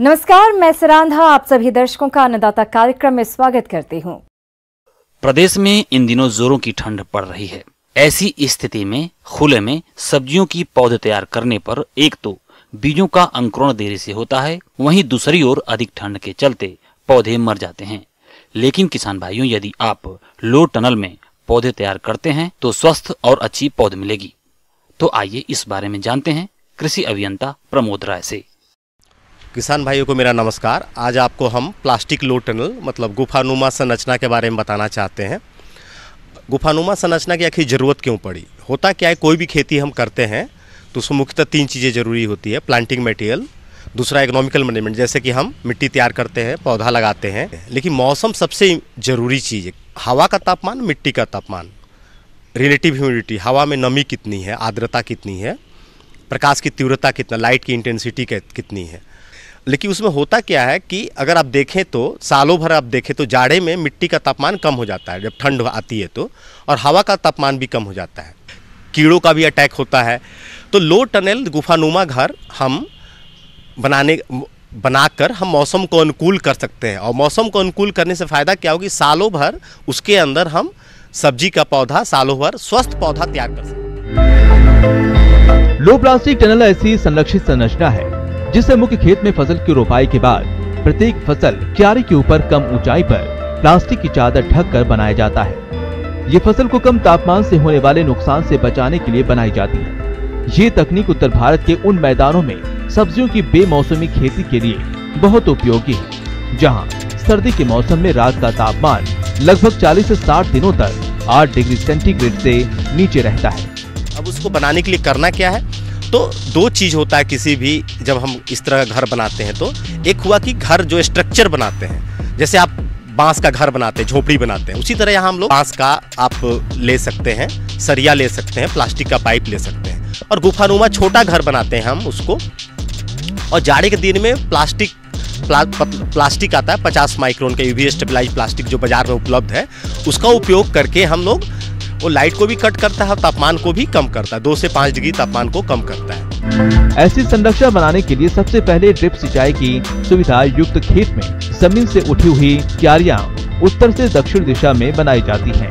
नमस्कार, मैं सरांधा आप सभी दर्शकों का अन्नदाता कार्यक्रम में स्वागत करती हूं। प्रदेश में इन दिनों जोरों की ठंड पड़ रही है। ऐसी स्थिति में खुले में सब्जियों की पौधे तैयार करने पर एक तो बीजों का अंकुरण देरी से होता है, वहीं दूसरी ओर अधिक ठंड के चलते पौधे मर जाते हैं। लेकिन किसान भाइयों, यदि आप लो टनल में पौधे तैयार करते हैं तो स्वस्थ और अच्छी पौध मिलेगी। तो आइए इस बारे में जानते हैं कृषि अभियंता प्रमोद राय से। किसान भाइयों को मेरा नमस्कार। आज आपको हम प्लास्टिक लो टनल मतलब गुफानुमा संरचना के बारे में बताना चाहते हैं। गुफानुमा संरचना की आखिर ज़रूरत क्यों पड़ी? होता क्या है, कोई भी खेती हम करते हैं तो उसमें मुख्यतः 3 चीज़ें ज़रूरी होती है। प्लांटिंग मटेरियल, दूसरा इकोनॉमिकल मैनेजमेंट, जैसे कि हम मिट्टी तैयार करते हैं, पौधा लगाते हैं। लेकिन मौसम सबसे ज़रूरी चीज़ है। हवा का तापमान, मिट्टी का तापमान, रिलेटिव ह्यूमिडिटी, हवा में नमी कितनी है, आर्द्रता कितनी है, प्रकाश की तीव्रता कितना, लाइट की इंटेंसिटी कितनी है। लेकिन उसमें होता क्या है कि अगर आप देखें तो सालों भर आप देखें तो जाड़े में मिट्टी का तापमान कम हो जाता है जब ठंड आती है तो, और हवा का तापमान भी कम हो जाता है। कीड़ों का भी अटैक होता है। तो लो टनल गुफानुमा घर हम बनाकर हम मौसम को अनुकूल कर सकते हैं। और मौसम को अनुकूल करने से फ़ायदा क्या होगी, सालों भर उसके अंदर हम सब्जी का पौधा, सालों भर स्वस्थ पौधा तैयार कर सकते हैं। लो प्लास्टिक टनल ऐसी संरक्षित संरचना है जिससे मुख्य खेत में फसल की रोपाई के बाद प्रत्येक फसल क्यारी के ऊपर कम ऊंचाई पर प्लास्टिक की चादर ढक कर बनाया जाता है। ये फसल को कम तापमान से होने वाले नुकसान से बचाने के लिए बनाई जाती है। ये तकनीक उत्तर भारत के उन मैदानों में सब्जियों की बेमौसमी खेती के लिए बहुत उपयोगी है, जहाँ सर्दी के मौसम में रात का तापमान लगभग 40 से 60 दिनों तक 8 डिग्री सेंटीग्रेड से नीचे रहता है। अब उसको बनाने के लिए करना क्या है, तो 2 चीज़ होता है किसी भी जब हम इस तरह का घर बनाते हैं। तो एक हुआ कि घर जो स्ट्रक्चर बनाते हैं, जैसे आप बांस का घर बनाते हैं, झोपड़ी बनाते हैं, उसी तरह यहाँ हम लोग बांस का आप ले सकते हैं, सरिया ले सकते हैं, प्लास्टिक का पाइप ले सकते हैं, और गुफानुमा छोटा घर बनाते हैं हम उसको। और जाड़े के दिन में प्लास्टिक आता है 50 माइक्रोन का UV स्टेबलाइज प्लास्टिक जो बाजार में उपलब्ध है, उसका उपयोग करके हम लोग वो लाइट को भी कट करता है और तापमान को भी कम करता है, 2 से 5 डिग्री तापमान को कम करता है। ऐसी संरचना बनाने के लिए सबसे पहले ड्रिप सिंचाई की सुविधा युक्त खेत में जमीन से उठी हुई क्यारियां उत्तर से दक्षिण दिशा में बनाई जाती हैं।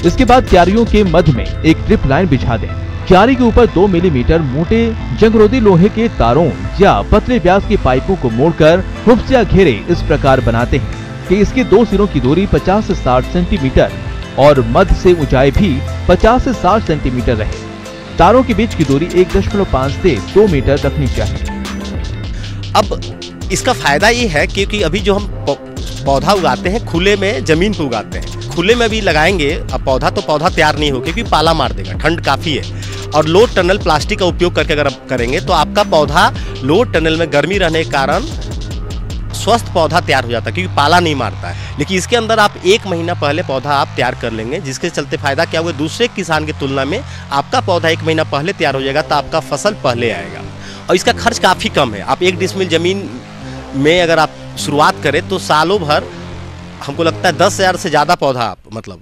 इसके बाद क्यारियों के मध्य में एक ड्रिप लाइन बिछा दें। क्यारी के ऊपर 2 मिलीमीटर मोटे जंगरोधी लोहे के तारों या पतले व्यास के पाइपों को मोड़कर हुब्स या घेरे इस प्रकार बनाते हैं कि इसके 2 सिरों की दूरी 50 से 60 सेंटीमीटर और मध्य से ऊंचाई भी 50 से 60 सेंटीमीटर रहे। तारों के बीच की दूरी 1.5 से 2 मीटर रखनी चाहिए। अब इसका फायदा ये है क्योंकि अभी जो हम पौधा उगाते हैं खुले में, जमीन पे उगाते हैं, खुले में भी लगाएंगे अब पौधा तैयार नहीं हो क्योंकि पाला मार देगा, ठंड काफ़ी है। और लो टनल प्लास्टिक का उपयोग करके अगर आप करेंगे तो आपका पौधा लो टनल में गर्मी रहने के कारण स्वस्थ पौधा तैयार हो जाता है क्योंकि पाला नहीं मारता है। लेकिन इसके अंदर आप 1 महीना पहले पौधा आप तैयार कर लेंगे, जिसके चलते फायदा क्या होगा, दूसरे किसान की तुलना में आपका पौधा 1 महीना पहले तैयार हो जाएगा तो आपका फसल पहले आएगा। और इसका खर्च काफ़ी कम है। आप 1 डिसमिल जमीन में अगर आप शुरुआत करें तो सालों भर हमको लगता है 10,000 से ज़्यादा पौधा आप मतलब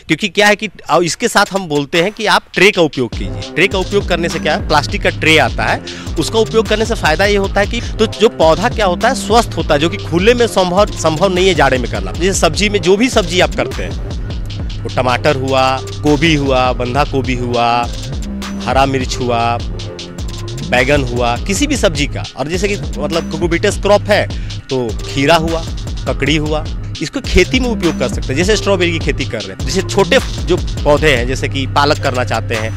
क्योंकि क्या है कि इसके साथ हम बोलते हैं कि आप ट्रे का उपयोग कीजिए। ट्रे का उपयोग करने से क्या है, प्लास्टिक का ट्रे आता है, उसका उपयोग करने से फ़ायदा ये होता है कि तो जो पौधा क्या होता है, स्वस्थ होता है, जो कि खुले में संभव नहीं है जाड़े में करना। जैसे सब्जी में जो भी सब्जी आप करते हैं, वो टमाटर हुआ, गोभी हुआ, बंधा गोभी हुआ, हरा मिर्च हुआ, बैगन हुआ, किसी भी सब्जी का, और जैसे कि मतलब कुकुबिटस क्रॉप है तो खीरा हुआ, ककड़ी हुआ, इसको खेती में उपयोग कर सकते हैं। जैसे स्ट्रॉबेरी की खेती कर रहे हैं, जैसे छोटे जो पौधे हैं, जैसे कि पालक करना चाहते हैं,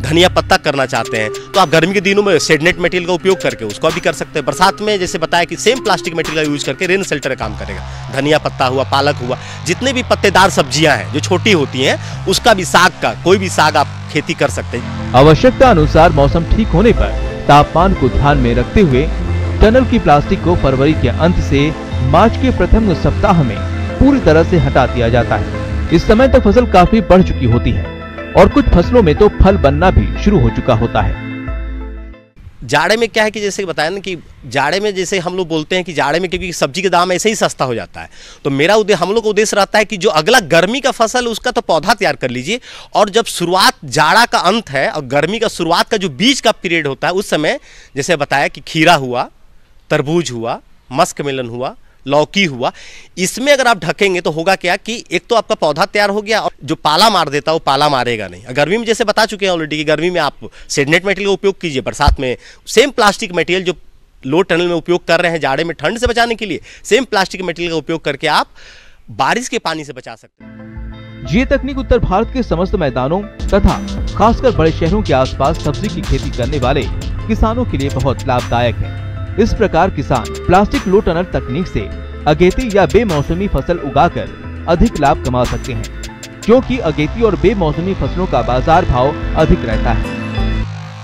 धनिया पत्ता करना चाहते हैं, तो आप गर्मी के दिनों में शेडनेट मटेरियल का उपयोग करके उसको भी कर सकते हैं। बरसात में जैसे बताया कि सेम प्लास्टिक मटेरियल का यूज करके रेन शेल्टर का काम करेगा। धनिया पत्ता हुआ, पालक हुआ, जितने भी पत्तेदार सब्जियां हैं जो छोटी होती हैं, उसका भी साग का कोई भी साग आप खेती कर सकते हैं। आवश्यकता अनुसार मौसम ठीक होने पर तापमान को ध्यान में रखते हुए टनल की प्लास्टिक को फरवरी के अंत से मार्च के प्रथम सप्ताह में पूरी तरह से हटा दिया जाता है। इस समय तक फसल काफी बढ़ चुकी होती है और कुछ फसलों में तो फल बनना भी शुरू हो चुका होता है। जाड़े में क्या है कि जैसे बताया ना कि जाड़े में जैसे हम लोग बोलते हैं कि जाड़े में क्योंकि सब्जी का दाम ऐसे ही सस्ता हो जाता है, तो हम लोग का उद्देश्य रहता है कि जो अगला गर्मी का फसल उसका तो पौधा तैयार कर लीजिए। और जब शुरुआत जाड़ा का अंत है और गर्मी का शुरुआत का जो बीच का पीरियड होता है, उस समय जैसे बताया कि खीरा हुआ, तरबूज हुआ, मस्क मेलन हुआ, लौकी हुआ, इसमें अगर आप ढकेंगे तो होगा क्या कि एक तो आपका पौधा तैयार हो गया और जो पाला मार देता है वो पाला मारेगा नहीं। गर्मी में जैसे बता चुके हैं ऑलरेडी कि गर्मी में आप शेडनेट मटेरियल का उपयोग कीजिए, बरसात में सेम प्लास्टिक मटेरियल जो लो टनल में उपयोग कर रहे हैं जाड़े में ठंड से बचाने के लिए, सेम प्लास्टिक मटेरियल का उपयोग करके आप बारिश के पानी से बचा सकते हैं। ये तकनीक उत्तर भारत के समस्त मैदानों तथा खासकर बड़े शहरों के आसपास सब्जी की खेती करने वाले किसानों के लिए बहुत लाभदायक है। इस प्रकार किसान प्लास्टिक लो टनल तकनीक से अगेती या बेमौसमी फसल उगाकर अधिक लाभ कमा सकते हैं, क्योंकि अगेती और बेमौसमी फसलों का बाजार भाव अधिक रहता है।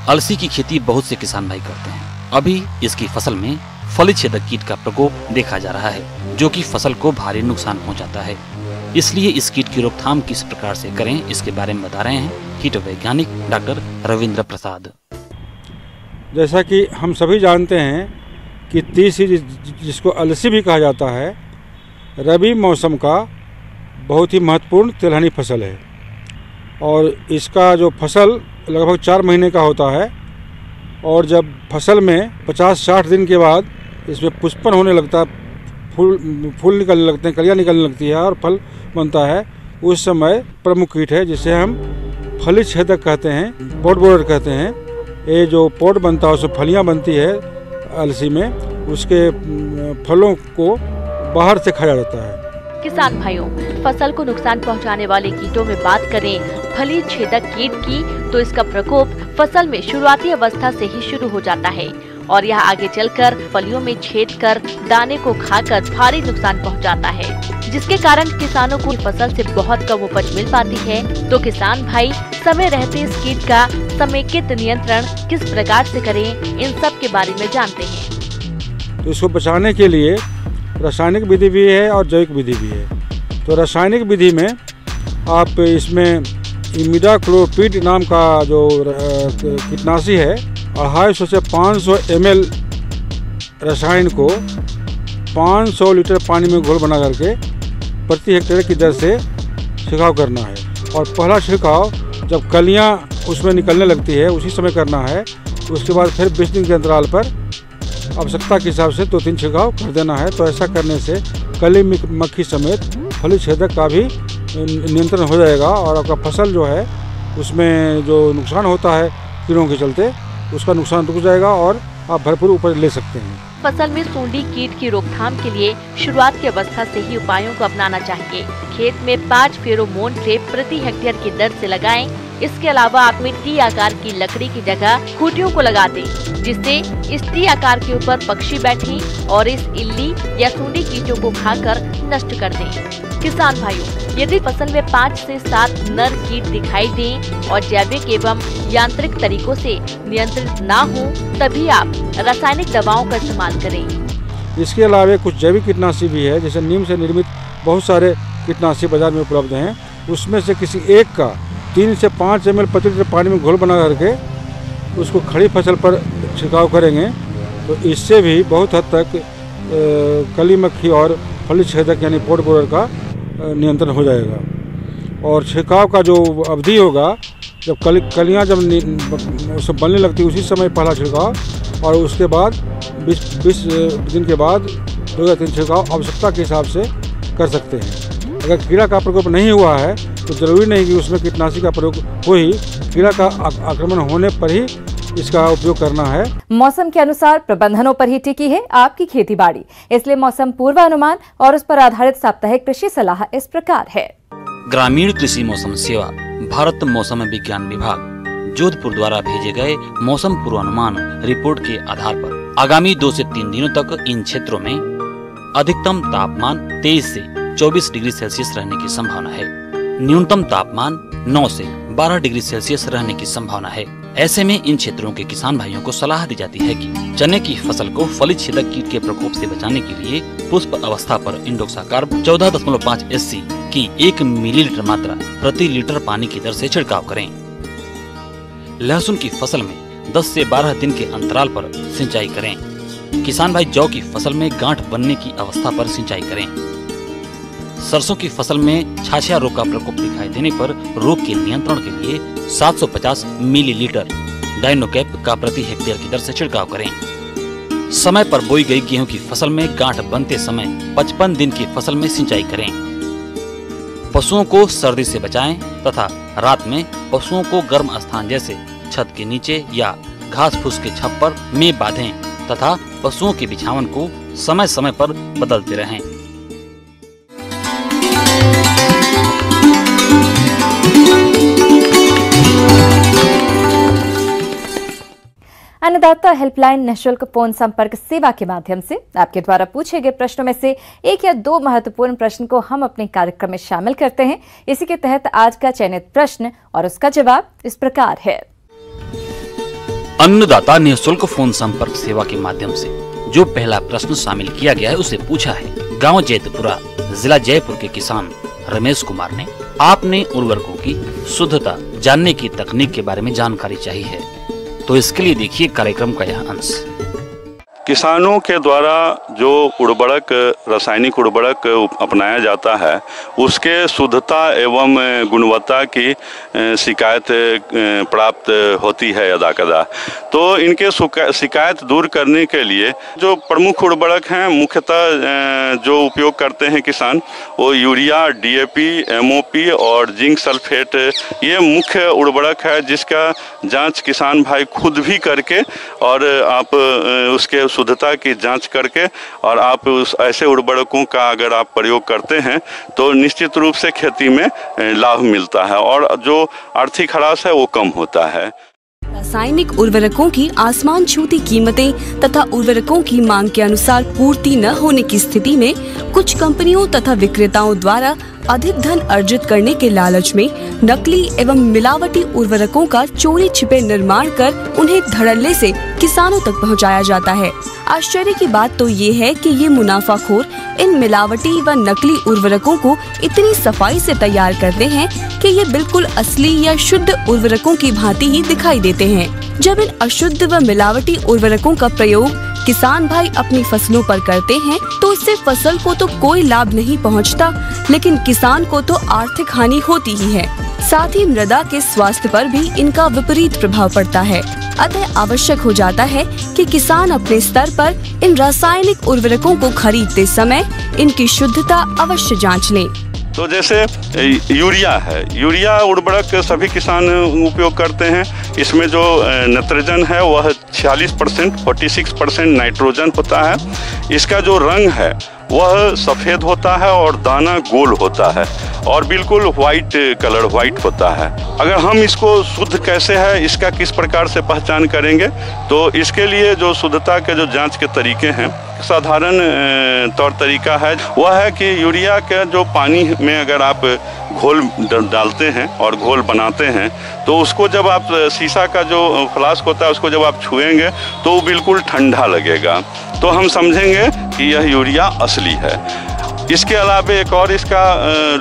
अलसी की खेती बहुत से किसान भाई करते हैं। अभी इसकी फसल में फली छेदक कीट का प्रकोप देखा जा रहा है, जो कि फसल को भारी नुकसान पहुंचाता है। इसलिए इस कीट की रोकथाम किस प्रकार से करें, इसके बारे में बता रहे हैं कीट वैज्ञानिक डॉक्टर रविंद्र प्रसाद। जैसा कि हम सभी जानते हैं कि तीसी जिसको अलसी भी कहा जाता है, रबी मौसम का बहुत ही महत्वपूर्ण तिलहनी फसल है और इसका जो फसल लगभग 4 महीने का होता है और जब फसल में 50-60 दिन के बाद इसमें पुष्पन होने लगता है, फूल निकलने लगते हैं, कलियाँ निकलने लगती है और फल बनता है, उस समय प्रमुख कीट है जिसे हम फली छेदक कहते हैं, पॉट बोरर कहते हैं। ये जो पॉट बनता है उसमें फलियाँ बनती है अलसी में, उसके फलों को बाहर से खाया जाता है। किसान भाइयों, फसल को नुकसान पहुंचाने वाले कीटों में बात करें फली छेदक कीट की, तो इसका प्रकोप फसल में शुरुआती अवस्था से ही शुरू हो जाता है और यह आगे चलकर फलियों में छेद कर दाने को खाकर भारी नुकसान पहुंचाता है, जिसके कारण किसानों को फसल से बहुत कम उपज मिल पाती है। तो किसान भाई समय रहते इस कीट का समेकित नियंत्रण किस प्रकार से करें, इन सब के बारे में जानते हैं। तो इसको बचाने के लिए रासायनिक विधि भी है और जैविक विधि भी है। तो रासायनिक विधि में आप इसमें इमिडाक्लोपीड नाम का जो कीटनाशी है, 250 से 500 ml रसायन को 500 लीटर पानी में घोल बना करके प्रति हेक्टेयर की दर से छिड़काव करना है। और पहला छिड़काव जब कलियां उसमें निकलने लगती है उसी समय करना है। उसके बाद फिर 20 दिन के अंतराल पर आवश्यकता के हिसाब से 2-3 छिड़काव कर देना है। तो ऐसा करने से कली मक्खी समेत फली छेदक का भी नियंत्रण हो जाएगा और आपका फसल जो है उसमें जो नुकसान होता है कीड़ों के चलते, उसका नुकसान रुक जाएगा और आप भरपूर उपज ले सकते हैं। फसल में सूंडी कीट की रोकथाम के लिए शुरुआत की अवस्था से ही उपायों को अपनाना चाहिए। खेत में 5 फेरोमोन ट्रैप प्रति हेक्टेयर की दर से लगाएं। इसके अलावा आप में टी आकार की लकड़ी की जगह खूंटियों को लगा दें, जिससे इस टी आकार के ऊपर पक्षी बैठें और इस इल्ली या सूंडी कीटों को खाकर नष्ट कर दें। किसान भाइयों, यदि फसल में 5 से 7 नर कीट दिखाई दें और जैविक एवं यांत्रिक तरीकों से नियंत्रित ना हो, तभी आप रासायनिक दवाओं का इस्तेमाल करें। इसके अलावा कुछ जैविक कीटनाशी भी है, जैसे नीम से निर्मित बहुत सारे कीटनाशी बाजार में उपलब्ध हैं। उसमें से किसी एक का 3 से 5 ml प्रति लीटर पानी में घोल बना करके उसको खड़ी फसल पर छिड़काव करेंगे तो इससे भी बहुत हद तक कली मक्खी और फली छेदक यानी पॉट बोरर का नियंत्रण हो जाएगा। और छिड़काव का जो अवधि होगा, जब कलियाँ जब उससे बनने लगती है उसी समय पहला छिड़काव और उसके बाद 20 दिन के बाद 2 या 3 छिड़काव आवश्यकता के हिसाब से कर सकते हैं। अगर कीड़ा का प्रकोप नहीं हुआ है तो जरूरी नहीं कि उसमें कीटनाशी का प्रयोग हो ही, कीड़ा का आक्रमण होने पर ही इसका उपयोग करना है। मौसम के अनुसार प्रबंधनों पर ही टिकी है आपकी खेती-बाड़ी, इसलिए मौसम पूर्वानुमान और उस पर आधारित साप्ताहिक कृषि सलाह इस प्रकार है। ग्रामीण कृषि मौसम सेवा, भारत मौसम विज्ञान विभाग, जोधपुर द्वारा भेजे गए मौसम पूर्वानुमान रिपोर्ट के आधार पर आगामी 2 से 3 दिनों तक इन क्षेत्रों में अधिकतम तापमान 23 से 24 डिग्री सेल्सियस रहने की संभावना है। न्यूनतम तापमान 9 से 12 डिग्री सेल्सियस रहने की संभावना है। ऐसे में इन क्षेत्रों के किसान भाइयों को सलाह दी जाती है कि चने की फसल को फली छेदक कीट के प्रकोप से बचाने के लिए पुष्प अवस्था पर इंडोक्साकार्ब 14.5 SC की 1 मिलीलीटर मात्रा प्रति लीटर पानी की दर से छिड़काव करें। लहसुन की फसल में 10 से 12 दिन के अंतराल पर सिंचाई करें। किसान भाई जौ की फसल में गांठ बनने की अवस्था पर सिंचाई करें। सरसों की फसल में छाछिया रोग का प्रकोप दिखाई देने पर रोग के नियंत्रण के लिए 750 मिलीलीटर डाइनोकैप का प्रति हेक्टेयर की दर से छिड़काव करें। समय पर बोई गई गेहूं की फसल में गांठ बनते समय 55 दिन की फसल में सिंचाई करें। पशुओं को सर्दी से बचाएं तथा रात में पशुओं को गर्म स्थान जैसे छत के नीचे या घास फूस के छप्पर में बांधें तथा पशुओं के बिछावन को समय समय पर बदलते रहें। अन्नदाता हेल्पलाइन निःशुल्क फोन संपर्क सेवा के माध्यम से आपके द्वारा पूछे गए प्रश्नों में से एक या दो महत्वपूर्ण प्रश्न को हम अपने कार्यक्रम में शामिल करते हैं। इसी के तहत आज का चयनित प्रश्न और उसका जवाब इस प्रकार है। अन्नदाता निःशुल्क फोन संपर्क सेवा के माध्यम से जो पहला प्रश्न शामिल किया गया है उसे पूछा है गांव जैतपुरा, जिला जयपुर के किसान रमेश कुमार ने। आपने उर्वरकों की शुद्धता जानने की तकनीक के बारे में जानकारी चाहिए है, तो इसके लिए देखिए कार्यक्रम का यह अंश। किसानों के द्वारा जो उर्वरक, रासायनिक उर्वरक अपनाया जाता है उसके शुद्धता एवं गुणवत्ता की शिकायत प्राप्त होती है यदाकदा। तो इनके शिकायत दूर करने के लिए जो प्रमुख उर्वरक हैं, मुख्यतः जो उपयोग करते हैं किसान, वो यूरिया, डीएपी, एमओपी और जिंक सल्फेट, ये मुख्य उर्वरक है जिसका जांच किसान भाई खुद भी करके और आप उसके शुद्धता की जांच करके और आप उस ऐसे उर्वरकों का अगर आप प्रयोग करते हैं तो निश्चित रूप से खेती में लाभ मिलता है और जो आर्थिक ह्रास है वो कम होता है। रासायनिक उर्वरकों की आसमान छूती कीमतें तथा उर्वरकों की मांग के अनुसार पूर्ति न होने की स्थिति में कुछ कंपनियों तथा विक्रेताओं द्वारा अधिक धन अर्जित करने के लालच में नकली एवं मिलावटी उर्वरकों का चोरी छिपे निर्माण कर उन्हें धड़ल्ले से किसानों तक पहुंचाया जाता है। आश्चर्य की बात तो ये है कि ये मुनाफाखोर इन मिलावटी व नकली उर्वरकों को इतनी सफाई से तैयार करते हैं कि ये बिल्कुल असली या शुद्ध उर्वरकों की भांति ही दिखाई देते हैं। जब इन अशुद्ध व मिलावटी उर्वरकों का प्रयोग किसान भाई अपनी फसलों पर करते हैं तो इससे फसल को तो कोई लाभ नहीं पहुंचता, लेकिन किसान को तो आर्थिक हानि होती ही है। साथ ही मृदा के स्वास्थ्य पर भी इनका विपरीत प्रभाव पड़ता है। अतः आवश्यक हो जाता है कि किसान अपने स्तर पर इन रासायनिक उर्वरकों को खरीदते समय इनकी शुद्धता अवश्य जांच लें। तो जैसे यूरिया है, यूरिया उर्वरक सभी किसान उपयोग करते हैं। इसमें जो नाइट्रोजन है वह 46%, 46% नाइट्रोजन होता है। इसका जो रंग है वह सफ़ेद होता है और दाना गोल होता है और बिल्कुल वाइट कलर, वाइट होता है। अगर हम इसको शुद्ध कैसे है, इसका किस प्रकार से पहचान करेंगे, तो इसके लिए जो शुद्धता के जो जांच के तरीके हैं, साधारण तौर तरीका है वह है कि यूरिया के जो पानी में अगर आप घोल डालते हैं और घोल बनाते हैं तो उसको जब आप शीशा का जो फ्लास्क होता है उसको जब आप छुएंगे तो वो बिल्कुल ठंडा लगेगा, तो हम समझेंगे कि यह यूरिया असली है। इसके अलावा एक और इसका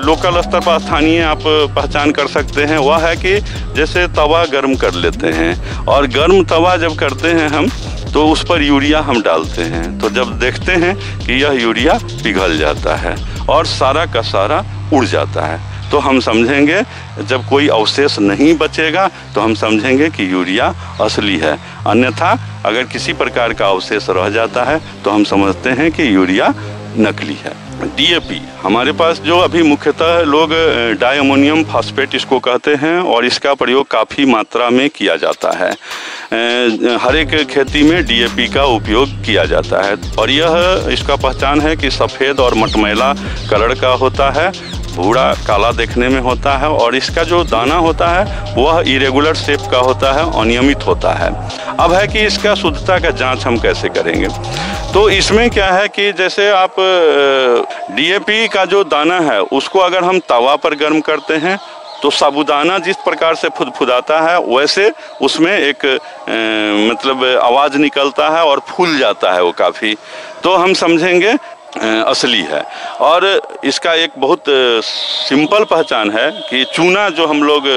लोकल स्तर पर स्थानीय आप पहचान कर सकते हैं, वह है कि जैसे तवा गर्म कर लेते हैं और गर्म तवा जब करते हैं हम तो उस पर यूरिया हम डालते हैं, तो जब देखते हैं कि यह यूरिया पिघल जाता है और सारा का सारा उड़ जाता है, तो हम समझेंगे, जब कोई अवशेष नहीं बचेगा तो हम समझेंगे कि यूरिया असली है। अन्यथा अगर किसी प्रकार का अवशेष रह जाता है तो हम समझते हैं कि यूरिया नकली है। डीएपी हमारे पास जो अभी मुख्यतः लोग डाई अमोनियम फॉस्फेट इसको कहते हैं और इसका प्रयोग काफ़ी मात्रा में किया जाता है। हर एक खेती में डीएपी का उपयोग किया जाता है और यह इसका पहचान है कि सफ़ेद और मटमैला कलर का होता है, भूरा काला देखने में होता है और इसका जो दाना होता है वह इरेगुलर शेप का होता है, अनियमित होता है। अब है कि इसका शुद्धता का जांच हम कैसे करेंगे, तो इसमें क्या है कि जैसे आप डीएपी का जो दाना है उसको अगर हम तवा पर गर्म करते हैं तो साबुदाना जिस प्रकार से फुदफुदाता है वैसे उसमें एक मतलब आवाज़ निकलता है और फूल जाता है वो काफ़ी, तो हम समझेंगे असली है। और इसका एक बहुत सिंपल पहचान है कि चूना जो हम लोग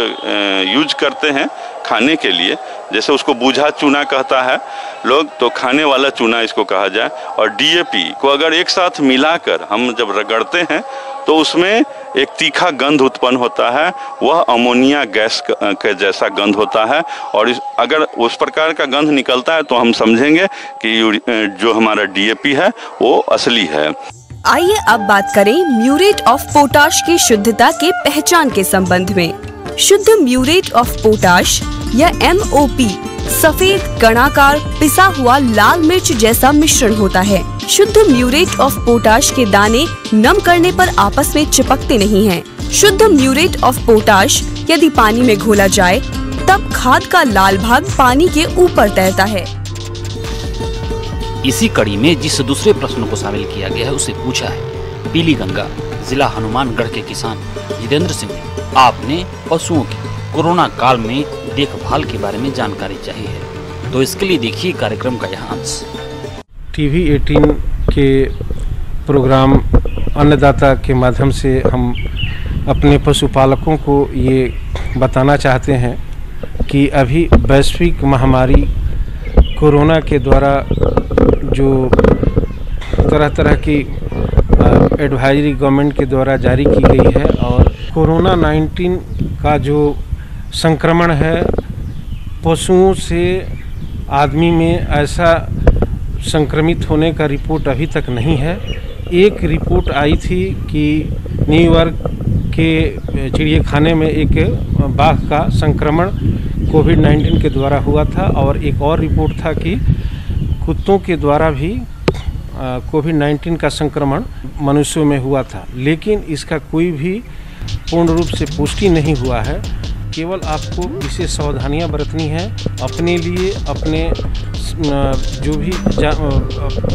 यूज करते हैं खाने के लिए, जैसे उसको बूझा चूना कहता है लोग, तो खाने वाला चूना इसको कहा जाए। और डीएपी को अगर एक साथ मिलाकर हम जब रगड़ते हैं तो उसमें एक तीखा गंध उत्पन्न होता है, वह अमोनिया गैस के जैसा गंध होता है। और अगर उस प्रकार का गंध निकलता है तो हम समझेंगे कि जो हमारा डीएपी है वो असली है। आइए अब बात करें म्यूरेट ऑफ पोटाश की शुद्धता के पहचान के संबंध में। शुद्ध म्यूरेट ऑफ पोटाश या MOP सफेद कणाकार पिसा हुआ लाल मिर्च जैसा मिश्रण होता है। शुद्ध म्यूरेट ऑफ पोटाश के दाने नम करने पर आपस में चिपकते नहीं हैं। शुद्ध म्यूरेट ऑफ पोटाश यदि पानी में घोला जाए तब खाद का लाल भाग पानी के ऊपर तैरता है। इसी कड़ी में जिस दूसरे प्रश्न को शामिल किया गया है उसे पूछा है पीली गंगा जिला हनुमानगढ़ के किसान जितेंद्र सिंह ने। आपने पशुओं की कोरोना काल में देखभाल के बारे में जानकारी चाहिए है, तो इसके लिए देखिए कार्यक्रम का यह अंश। TV 18 के प्रोग्राम अन्नदाता के माध्यम से हम अपने पशुपालकों को ये बताना चाहते हैं कि अभी वैश्विक महामारी कोरोना के द्वारा जो तरह तरह की एडवाइजरी गवर्नमेंट के द्वारा जारी की गई है, और कोरोना 19 का जो संक्रमण है पशुओं से आदमी में ऐसा संक्रमित होने का रिपोर्ट अभी तक नहीं है। एक रिपोर्ट आई थी कि न्यूयॉर्क के चिड़ियाखाने में एक बाघ का संक्रमण कोविड-19 के द्वारा हुआ था, और एक और रिपोर्ट था कि कुत्तों के द्वारा भी कोविड-19 का संक्रमण मनुष्यों में हुआ था। लेकिन इसका कोई भी पूर्ण रूप से पुष्टि नहीं हुआ है। केवल आपको विशेष सावधानियां बरतनी है अपने लिए, अपने जो भी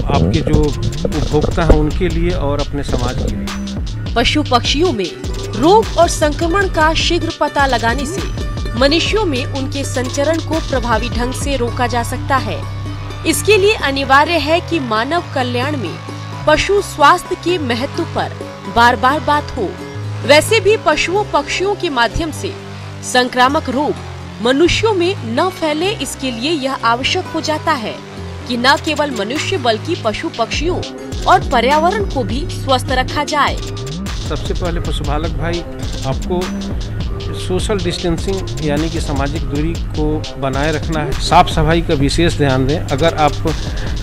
आपके जो उपभोक्ता हैं उनके लिए और अपने समाज के लिए। पशु पक्षियों में रोग और संक्रमण का शीघ्र पता लगाने से मनुष्यों में उनके संचरण को प्रभावी ढंग से रोका जा सकता है। इसके लिए अनिवार्य है कि मानव कल्याण में पशु स्वास्थ्य के महत्व पर बार बार बात हो। वैसे भी पशुओं पक्षियों के माध्यम से संक्रामक रोग मनुष्यों में न फैले, इसके लिए यह आवश्यक हो जाता है कि न केवल मनुष्य बल्कि पशु पक्षियों और पर्यावरण को भी स्वस्थ रखा जाए। सबसे पहले पशुपालक भाई आपको सोशल डिस्टेंसिंग यानी कि सामाजिक दूरी को बनाए रखना है। साफ सफाई का विशेष ध्यान दें। अगर आप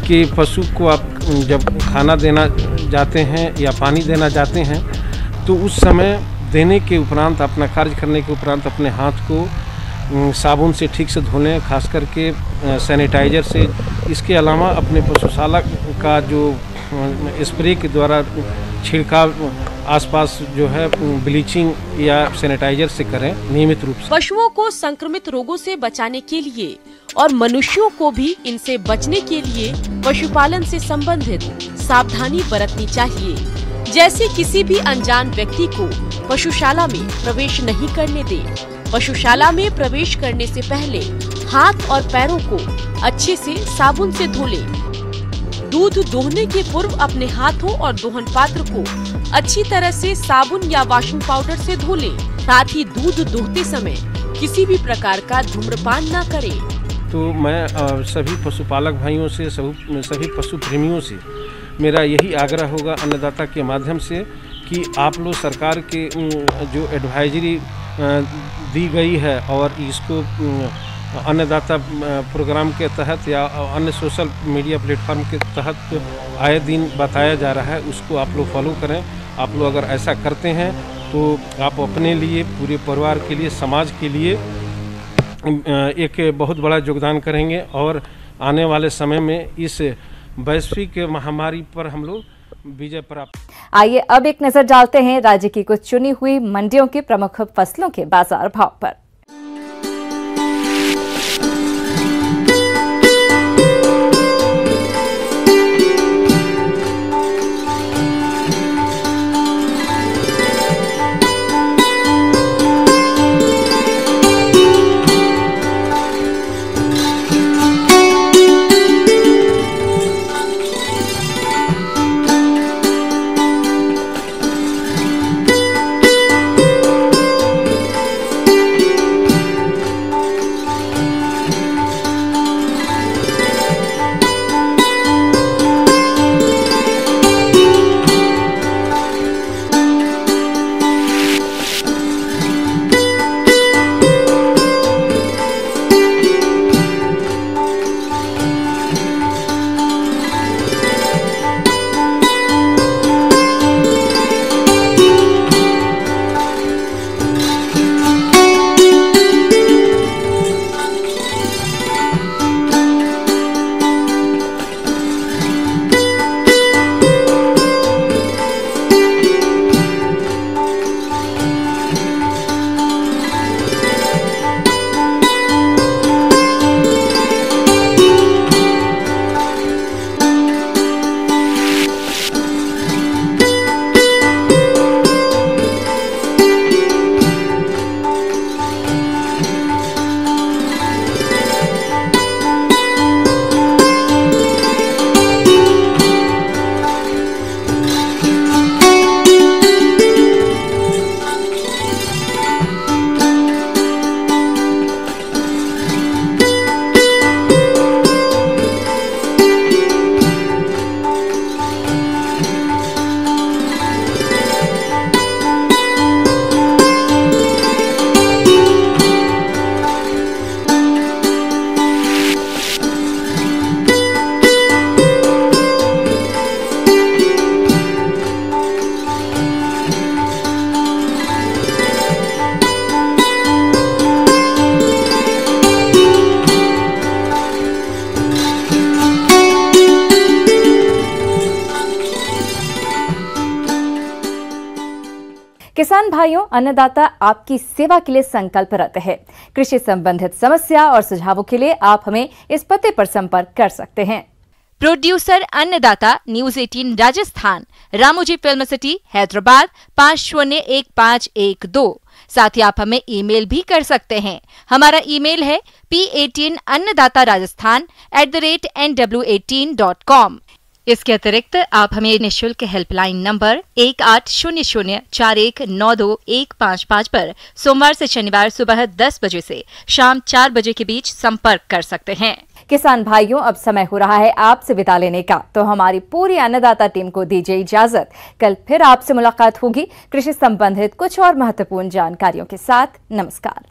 के पशु को आप जब खाना देना जाते हैं या पानी देना जाते हैं तो उस समय देने के उपरांत, अपना कार्य करने के उपरांत अपने हाथ को साबुन से ठीक से धो लें, खास करके सैनिटाइजर से। इसके अलावा अपने पशुशाला का जो स्प्रे के द्वारा छिड़काव आसपास जो है ब्लीचिंग या सैनिटाइजर से करें नियमित रूप से। पशुओं को संक्रमित रोगों से बचाने के लिए और मनुष्यों को भी इनसे बचने के लिए पशुपालन से संबंधित सावधानी बरतनी चाहिए। जैसे किसी भी अनजान व्यक्ति को पशुशाला में प्रवेश नहीं करने दें। पशुशाला में प्रवेश करने से पहले हाथ और पैरों को अच्छे से साबुन से धो लें। दूध दोहने के पूर्व अपने हाथों और दोहन पात्र को अच्छी तरह से साबुन या वॉशिंग पाउडर से धो लें। साथ ही दूध दोहते समय किसी भी प्रकार का धूम्रपान न करें। तो मैं सभी पशुपालक भाइयों से, सभी पशु प्रेमियों से मेरा यही आग्रह होगा अन्नदाता के माध्यम से कि आप लोग सरकार के जो एडवाइजरी दी गई है और इसको अन्नदाता प्रोग्राम के तहत या अन्य सोशल मीडिया प्लेटफॉर्म के तहत आए दिन बताया जा रहा है, उसको आप लोग फॉलो करें। आप लोग अगर ऐसा करते हैं तो आप अपने लिए, पूरे परिवार के लिए, समाज के लिए एक बहुत बड़ा योगदान करेंगे और आने वाले समय में इस वैश्विक महामारी पर हम लोग विजय प्राप्त। आइए अब एक नजर डालते हैं राज्य की कुछ चुनी हुई मंडियों के प्रमुख फसलों के बाजार भाव पर। किसान भाइयों, अन्नदाता आपकी सेवा के लिए संकल्परत है। कृषि संबंधित समस्या और सुझावों के लिए आप हमें इस पते पर संपर्क कर सकते हैं। प्रोड्यूसर अन्नदाता, news 18 Rajasthan, Ramoji film city, Hyderabad 501512। साथ ही आप हमें ईमेल भी कर सकते हैं। हमारा ईमेल है p18अन्नदाता-राजस्थान@nw18.com। इसके अतिरिक्त आप हमें निःशुल्क हेल्पलाइन नंबर 18004192-155 पर सोमवार से शनिवार सुबह 10 बजे से शाम 4 बजे के बीच संपर्क कर सकते हैं। किसान भाइयों, अब समय हो रहा है आपसे विदा लेने का, तो हमारी पूरी अन्नदाता टीम को दीजिए इजाजत। कल फिर आपसे मुलाकात होगी कृषि संबंधित कुछ और महत्वपूर्ण जानकारियों के साथ। नमस्कार।